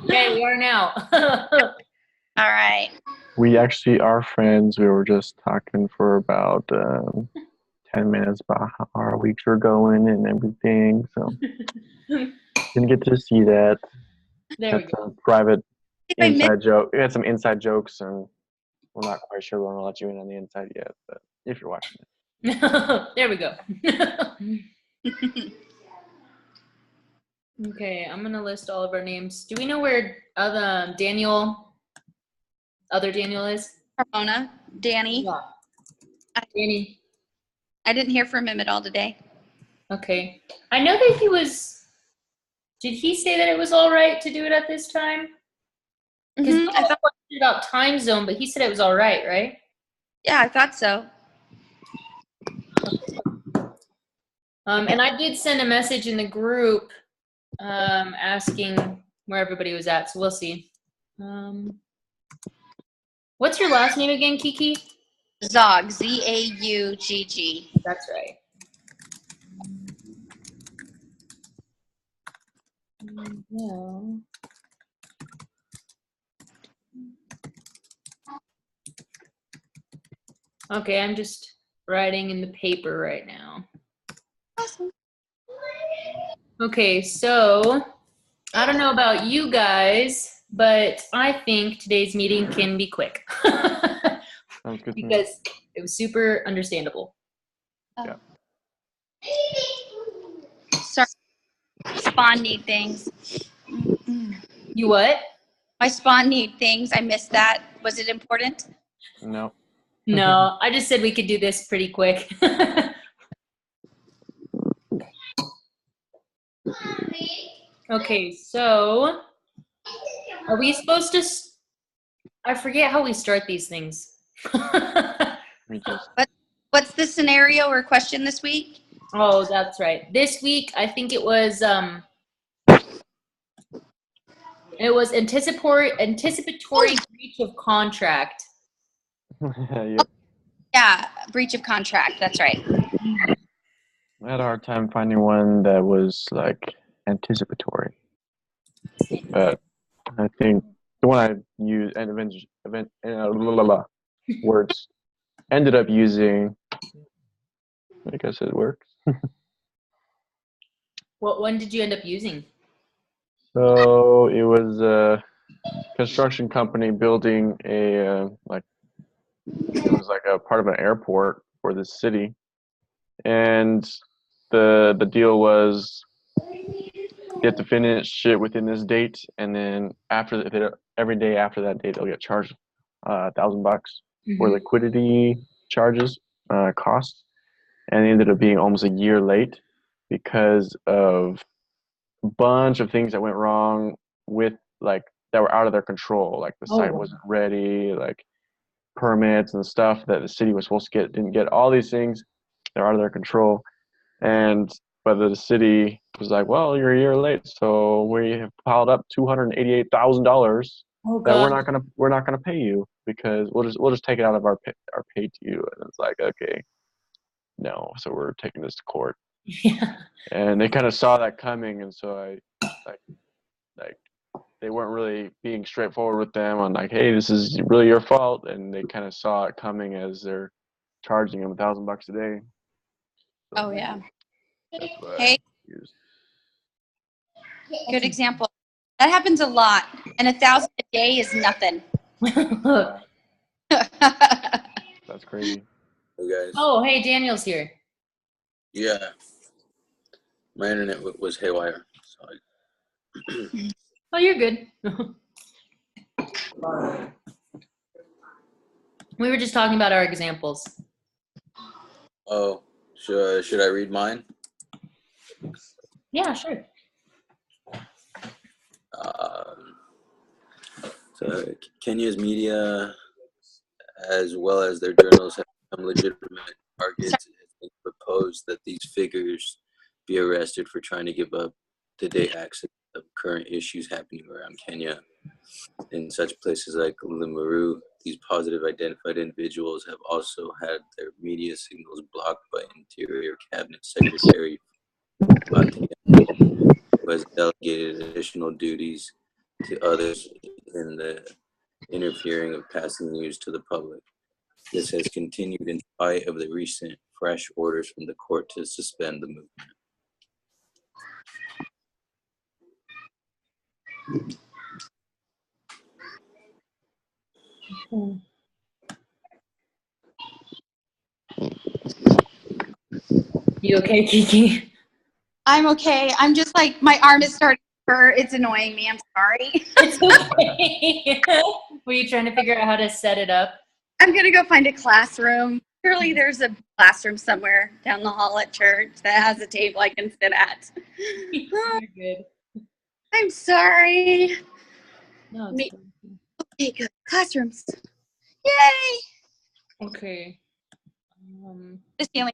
Okay, we are now. All right. We actually are friends. We were just talking for about 10 minutes about how our weeks were going and everything. So didn't get to see that. There we That's go. a private If I missed, inside joke. We had some inside jokes, and we're not quite sure we're gonna let you in on the inside yet. But if you're watching it, There we go. Okay, I'm gonna list all of our names. Do we know where other Daniel is? Ramona, Danny. Yeah. Danny. I didn't hear from him at all today. Okay. I know that he was. Did he say that it was all right to do it at this time? Because I thought, about time zone, but he said it was all right, right? yeah, I thought so. And I did send a message in the group asking where everybody was at, so we'll see. What's your last name again, Kiki? Zog, Z-A-U-G-G. That's right. Yeah. Okay, I'm just writing in the paper right now. Awesome. Okay, so I don't know about you guys, but I think today's meeting can be quick. sounds good to me. Because it was super understandable. Yeah. Sorry. Spawn need things. You what? My spawn need things. I missed that. Was it important? No. No, I just said we could do this pretty quick. Okay, so are we supposed to? I forget how we start these things. We just What's the scenario or question this week? Oh, that's right. This week, I think it was anticipatory breach of contract. yep. Yeah, breach of contract. That's right. I had a hard time finding one that was like anticipatory. But I think the one I used and words ended up using, I guess it works. What one did you end up using? So it was a construction company building a it was like a part of an airport for the city, and the deal was you have to finish it within this date, and then every day after that date they'll get charged $1,000 for liquidity charges costs, and it ended up being almost a year late because of a bunch of things that went wrong with like that were out of their control, like the site wasn't ready, like permits and stuff that the city was supposed to get didn't get, all these things that are out of their control. And but the city was like, well, you're a year late, so we have piled up $288,000 Oh that God. we're not gonna pay you because we'll just take it out of our pay to you. And it's like, okay, no, so we're taking this to court. Yeah. And they kind of saw that coming, and so I like they weren't really being straightforward with them on like, hey, this is really your fault, and they kind of saw it coming as they're charging them $1,000 a day. So Oh, yeah. that's what Hey, I used. good example. That happens a lot. And 1,000 a day is nothing. That's crazy. Hey guys. Oh, hey, Daniel's here. Yeah. My internet was haywire. So Oh, you're good. We were just talking about our examples. oh, should I read mine? Yeah, sure. So Kenya's media, as well as their journals, have become legitimate targets. It's been proposed that these figures be arrested for trying to give up to-date access of current issues happening around Kenya. In such places like Limuru, these positive identified individuals have also had their media signals blocked by Interior Cabinet Secretary Fatia, who has delegated additional duties to others in the interfering of passing news to the public. This has continued in spite of the recent fresh orders from the court to suspend the movement. You okay, Kiki? I'm okay. I'm just like, my arm is starting to hurt. It's annoying me. I'm sorry. It's okay. Were you trying to figure out how to set it up? I'm going to go find a classroom. Surely there's a classroom somewhere down the hall at church that has a table I can sit at. You're good. I'm sorry. No, Me- it's fine. Okay, good. Classrooms. Yay! Okay. Just feeling.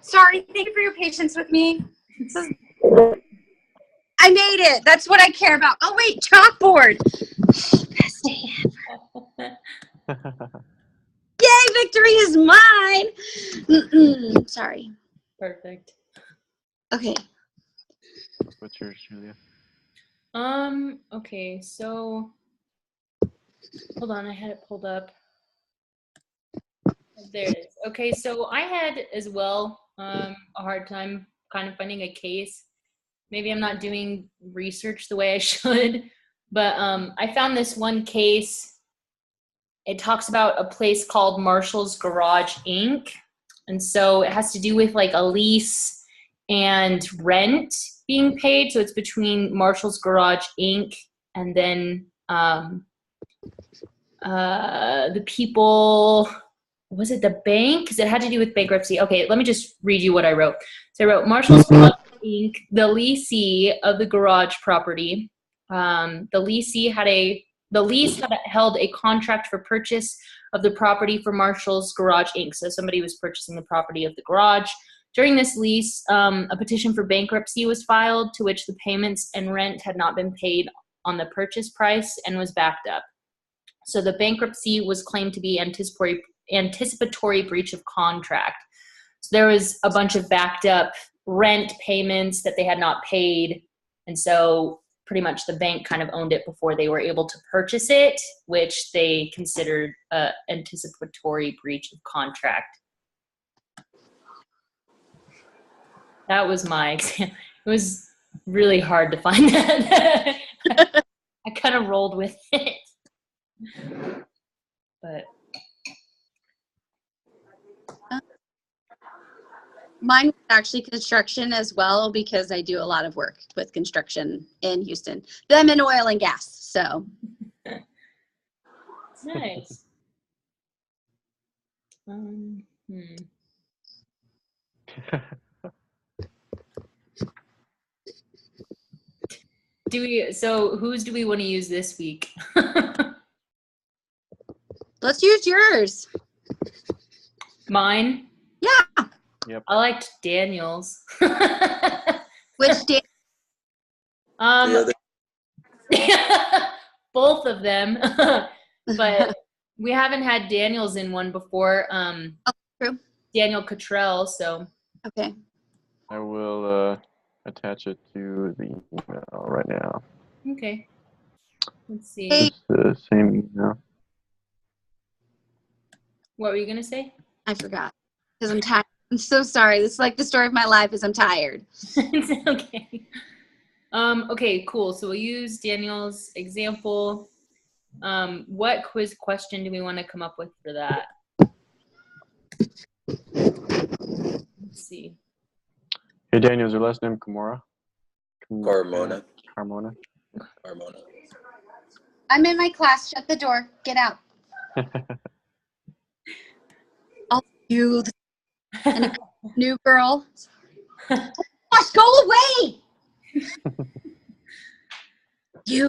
Sorry. Thank you for your patience with me. I made it. That's what I care about. Oh, wait. Chalkboard. Best day ever. Yay, victory is mine. Sorry. Perfect. Okay. What's yours, Julia? Okay, so hold on, I had it pulled up. There it is. Okay, so I had as well a hard time kind of finding a case. Maybe I'm not doing research the way I should, but I found this one case. It talks about a place called Marshall's Garage Inc. And so it has to do with like a lease and rent being paid. So it's between Marshall's Garage Inc. and then the people, was it the bank? Because it had to do with bankruptcy. Okay, let me just read you what I wrote. So I wrote Marshall's Garage Inc., the leasee of the garage property. The lease had held a contract for purchase of the property for Marshall's Garage Inc. So somebody was purchasing the property of the garage. During this lease, a petition for bankruptcy was filed to which the payments and rent had not been paid on the purchase price and was backed up. So the bankruptcy was claimed to be anticipatory breach of contract. So there was a bunch of backed up rent payments that they had not paid. And so pretty much the bank kind of owned it before they were able to purchase it, which they considered anticipatory breach of contract. That was my exam. It was really hard to find that. I kind of rolled with it. But Mine was actually construction as well because I do a lot of work with construction in Houston. I'm in oil and gas, so. nice. Whose do we want to use this week? Let's use yours. Mine? Yeah. Yep. I liked Daniel's. Which day? The other, Both of them. But we haven't had Daniel's in one before. True. Daniel Cottrell, so. Okay. I will attach it to the email right now. Okay. Let's see. Hey. It's the same email. What were you going to say? I forgot because I'm tired. I'm so sorry. This is like the story of my life is I'm tired. It's okay. Okay, cool. So we'll use Daniel's example. What quiz question do we want to come up with for that? Let's see. Hey, Daniel, is your last name Kimura? Carmona. Carmona. Carmona. I'm in my class. Shut the door. Get out. You and a new girl. Gosh, go away. You.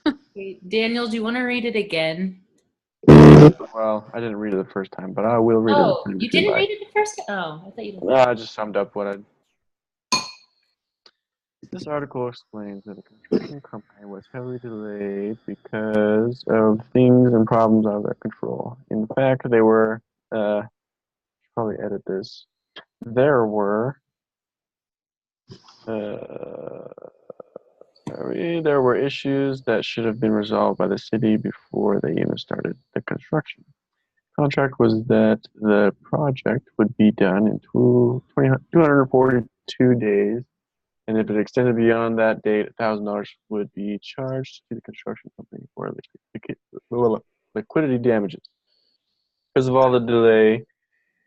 Okay, Daniel, do you want to read it again? Well, I didn't read it the first time, but I will read Oh, it. you didn't read it the first time? Oh, I thought you did. I just summed up what I. This article explains that a construction company was heavily delayed because of things and problems out of their control. In fact, they were. Probably edit this. There were There were issues that should have been resolved by the city before they even started the construction. Contract was that the project would be done in 242 days, and if it extended beyond that date, $1,000 would be charged to the construction company for liquidity damages. Because of all the delay,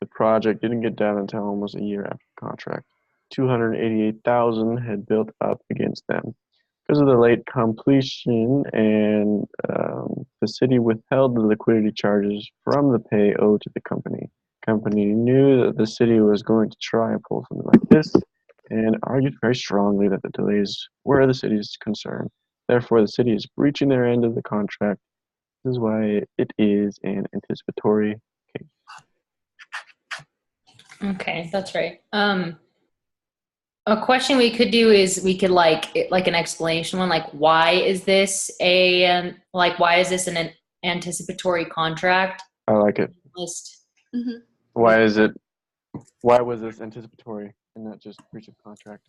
the project didn't get done until almost a year after the contract. $288,000 had built up against them. Because of the late completion, and the city withheld the liquidity charges from the pay owed to the company. Company knew that the city was going to try and pull something like this, and argued very strongly that the delays were the city's concern. Therefore, the city is breaching their end of the contract. This is why it is an anticipatory case. Okay, that's right. A question we could do is we could like an explanation one, like why is this an anticipatory contract? I like it. List. Mhm. Why was this anticipatory and not just breach of contract?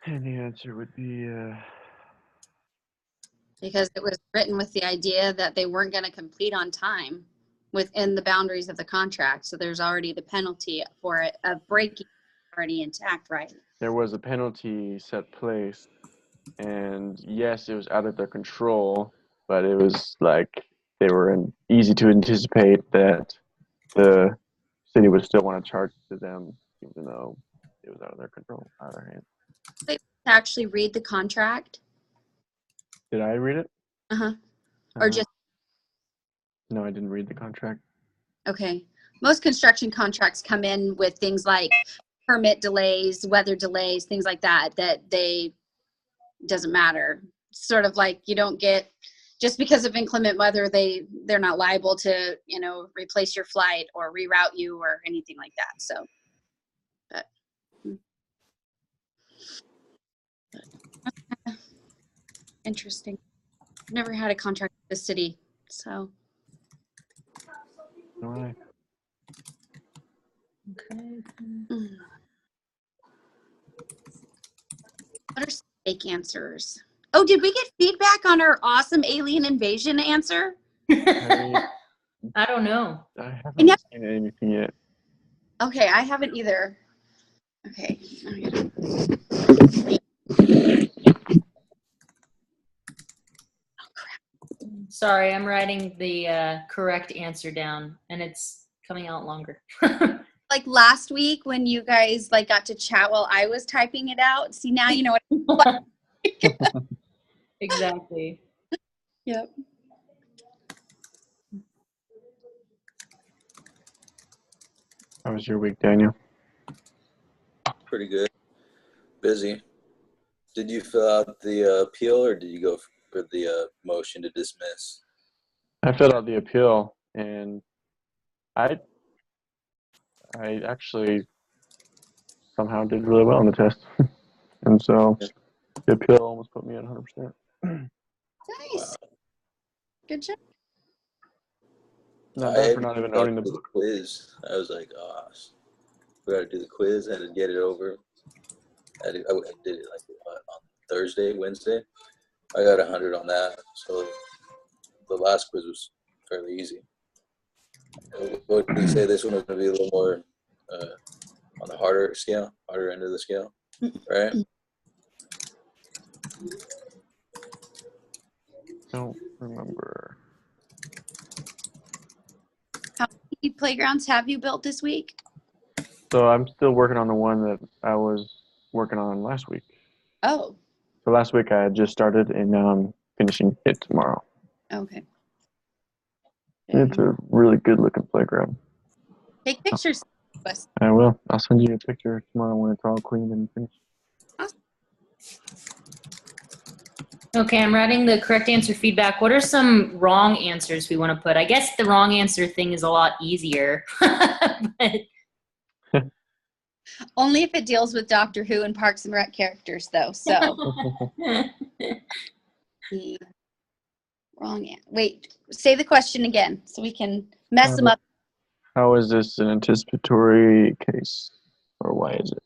And the answer would be Because it was written with the idea that they weren't going to complete on time within the boundaries of the contract. So there's already the penalty for it of breaking already intact, right? there was a penalty set place, and yes, it was out of their control, but it was like they were easy to anticipate that the city would still want to charge to them, even though it was out of their control, out of their hands. To actually read the contract. Did I read it? Or just, No, I didn't read the contract. okay. Most construction contracts come in with things like permit delays, weather delays, things like that, doesn't matter. Sort of like you don't get, just because of inclement weather, they're not liable to, replace your flight or reroute you or anything like that. So, but interesting. I've never had a contract with the city, so. No, Okay. What are some fake answers? Oh, did we get feedback on our awesome alien invasion answer? I I don't know. haven't never- seen anything yet. Okay, I haven't either. Okay. Sorry, I'm writing the correct answer down, and it's coming out longer. Like last week when you guys got to chat while I was typing it out. See, now you know what. Exactly. Yep. How was your week, Daniel? Pretty good. Busy. Did you fill out the appeal, or did you go for the motion to dismiss? I filled out the appeal, and I actually somehow did really well on the test. And so the appeal almost put me at 100%. Nice. Good job. Not I bad had for not even to owning the do book. quiz. I was like, oh, we got to do the quiz. I had to get it over. I did it on Thursday, Wednesday. I got 100 on that. So the last quiz was fairly easy. What did you say? This one was going to be a little more on the harder end of the scale, right? Don't remember. How many playgrounds have you built this week? So I'm still working on the one that I was working on last week. Oh, So last week I had just started, and now I'm finishing it tomorrow. okay. It's a really good looking playground. Take pictures of us. I will. I'll send you a picture tomorrow when it's all clean and finished. Okay, I'm writing the correct answer feedback. What are some wrong answers we want to put? I guess the wrong answer thing is a lot easier. But Only if it deals with Doctor Who and Parks and Rec characters, though. So, the wrong. Wait, say the question again so we can mess them up. How is this an anticipatory case? or why is it?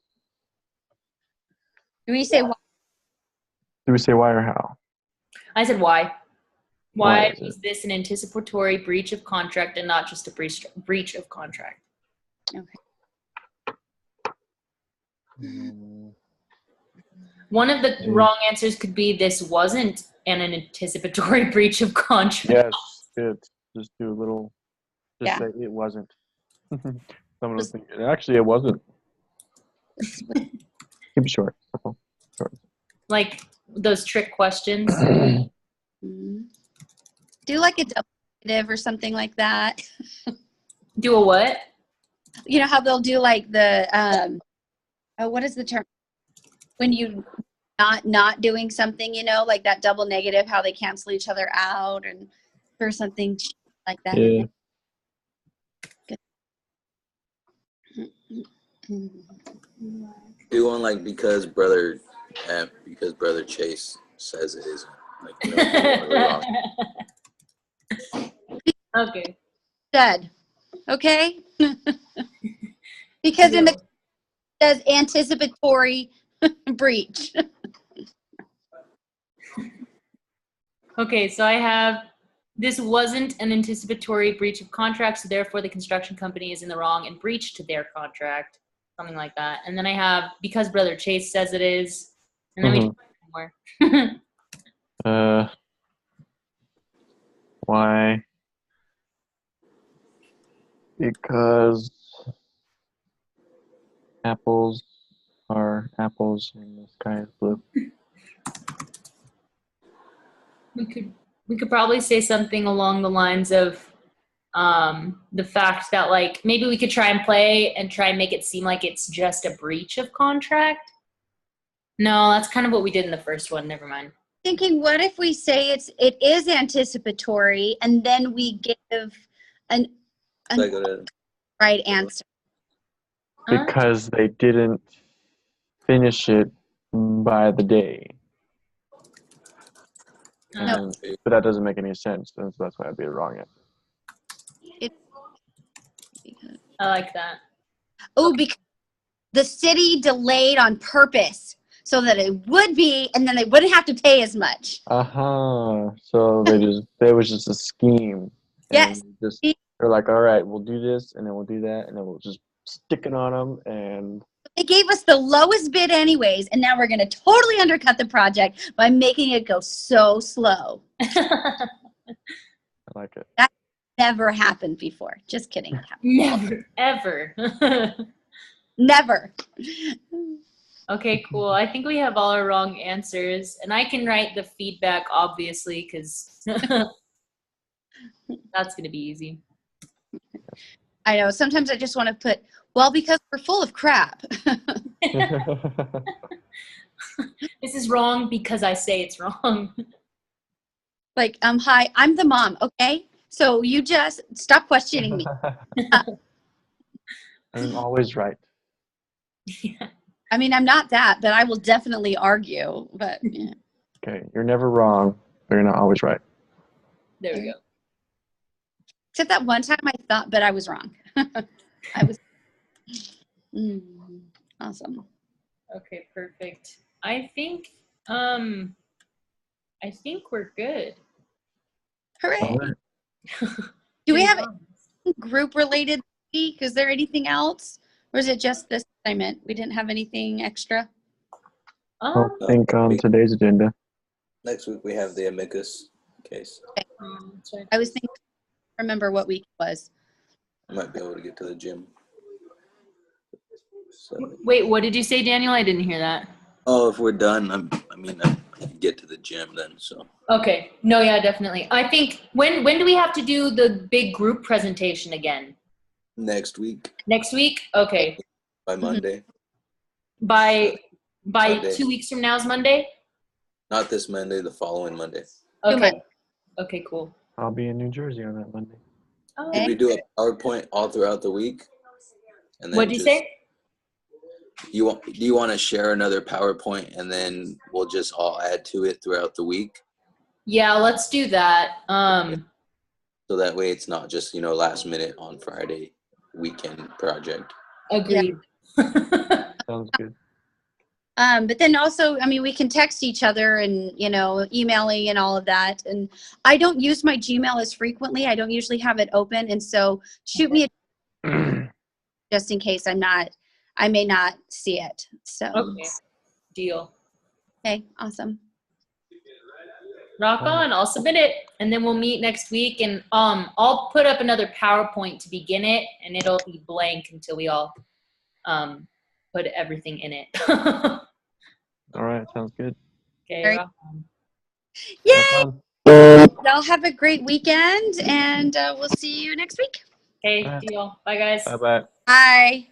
Do we say why? Do we say why or how? I said why. Why Why is it? was this an anticipatory breach of contract and not just a breach of contract? Okay. Mm, One of the Mm. wrong answers could be this wasn't an anticipatory breach of contract. Yes, good. Just do a little. Just Yeah. say it wasn't. Someone was thinking. Actually, it wasn't. Keep it short. Simple. Short. Like those trick questions. Mhm. Do like a double negative or something like that. Do a what? You know how they'll do like the what is the term when you not doing something, you know, like that double negative, how they cancel each other out and or something like that. Yeah. Do one like because brother Chase says it isn't. Like, you know, if you're wrong. Okay. Dead. Okay? Because in the says anticipatory breach. Okay, so I have this wasn't an anticipatory breach of contract, so therefore the construction company is in the wrong and breached their contract, something like that. And then I have because Brother Chase says it is, and then we do more. Why? Because apples are apples and the sky is blue. We could probably say something along the lines of the fact that like maybe we could try and play and try and make it seem like it's just a breach of contract. No, that's kind of what we did in the first one. Never mind. Thinking, what if we say it is anticipatory and then we give an Like, go ahead. right answer? Huh? Because they didn't finish it by the day. And, but that doesn't make any sense. So that's why I'd be the wrong answer. I like that. Oh, because the city delayed on purpose so that it would be, and then they wouldn't have to pay as much. So they was just a scheme. Yes. And they're like, all right, we'll do this, and then we'll do that, and then we'll just stick it on them, and They gave us the lowest bid anyways, and now we're going to totally undercut the project by making it go so slow. I like it. That never happened before. Just kidding. Never, ever. Never. Okay, cool. I think we have all our wrong answers, and I can write the feedback obviously because that's gonna be easy. I know. Sometimes I just want to put, well, because we're full of crap. This is wrong because I say it's wrong. Like, hi, I'm the mom, okay? So you just stop questioning me. I'm always right. Yeah. I mean, I'm not that, but I will definitely argue. But yeah. Okay, you're never wrong, but you're not always right. There we go. Except that one time I thought, but I was wrong. I was. Awesome. Okay, perfect. I think we're good. Hooray. All right. Do we have a group related week? Is there anything else? Or is it just this assignment? We didn't have anything extra? I think on today's agenda. Next week we have the amicus case. That's right. I was thinking, remember what week it was. I might be able to get to the gym. So, Wait, what did you say, Daniel? I didn't hear that. oh, if we're done, I can get to the gym then. So Okay. No, yeah, definitely. I think when do we have to do the big group presentation again? next week Next week? Okay. by Monday. By Monday. 2 weeks from now is Monday? Not this Monday, the following Monday. Okay. Okay, cool. I'll be in New Jersey on that Monday. Oh, Did we do a PowerPoint all throughout the week? And then what'd you say? Do you want to share another PowerPoint and then we'll just all add to it throughout the week? Yeah, let's do that. So that way it's not just, last minute on Friday weekend project. Agreed. Sounds good. But then also, I mean, we can text each other and, you know, emailing and all of that. And I don't use my Gmail as frequently. I don't usually have it open. And so shoot me a just in case I may not see it. So, Okay. Deal. okay, awesome. Rock on. I'll submit it, and then we'll meet next week. And I'll put up another PowerPoint to begin it, and it'll be blank until we all put everything in it. All right, sounds good. Okay. Very- Rock on. Yay! Have fun. Y'all have a great weekend, and we'll see you next week. Okay. Bye. Deal. Bye, guys. Bye-bye. Bye.